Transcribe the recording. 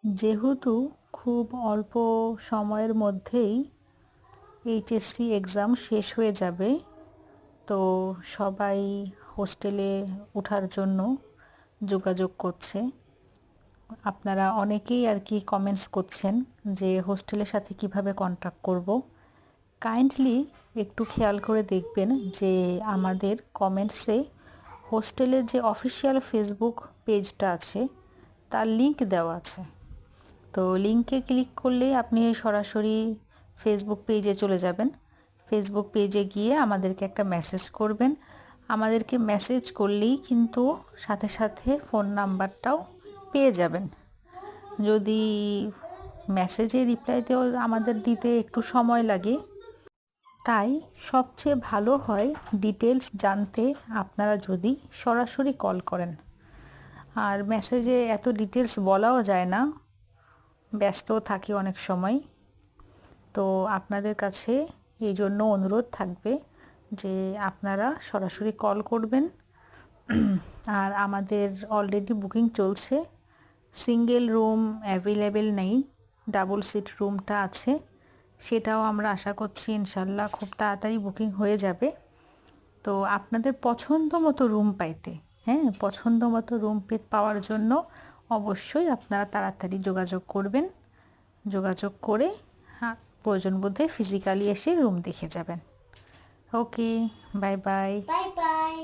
যেহেতু খুব অল্প সময়ের মধ্যেই এইচএসসি এক্সাম শেষ হয়ে যাবে, তো সবাই হোস্টেলে ওঠার জন্য যোগাযোগ করছে। আপনারা অনেকেই আর কি কমেন্টস করছেন যে হোস্টেলের সাথে কিভাবে কন্ট্যাক্ট করব। কাইন্ডলি একটু খেয়াল করে দেখবেন যে আমাদের কমেন্টসে হোস্টেলের যে অফিসিয়াল ফেসবুক পেজটা আছে তার লিংক দেওয়া আছে। তো লিংকে ক্লিক করলেই আপনি সরাসরি ফেসবুক পেজে চলে যাবেন। ফেসবুক পেজে গিয়ে আমাদেরকে একটা মেসেজ করবেন। আমাদেরকে মেসেজ করলেই কিন্তু সাথে সাথে ফোন নাম্বারটাও পেয়ে যাবেন। যদি মেসেজে রিপ্লাই দেওয়া আমাদের দিতে একটু সময় লাগে, তাই সবচেয়ে ভালো হয় ডিটেলস জানতে আপনারা যদি সরাসরি কল করেন। আর মেসেজে এত ডিটেলস বলাও যায় না, ব্যস্ত থাকি অনেক সময়। তো আপনাদের কাছে এই জন্য অনুরোধ থাকবে যে আপনারা সরাসরি কল করবেন। আর আমাদের অলরেডি বুকিং চলছে, সিঙ্গেল রুম অ্যাভেলেবেল নেই, ডাবল সিট রুমটা আছে। সেটাও আমরা আশা করছি ইনশাল্লাহ খুব তাড়াতাড়ি বুকিং হয়ে যাবে। তো আপনাদের পছন্দ মতো রুম পাইতে, পছন্দ মতো রুম পাওয়ার জন্য অবশ্যই আপনারা তাড়াতাড়ি যোগাযোগ করবেন। যোগাযোগ করে প্রয়োজন বোধে ফিজিক্যালি এসে রুম দেখে যাবেন। ওকে, বাই বাই। Bye bye.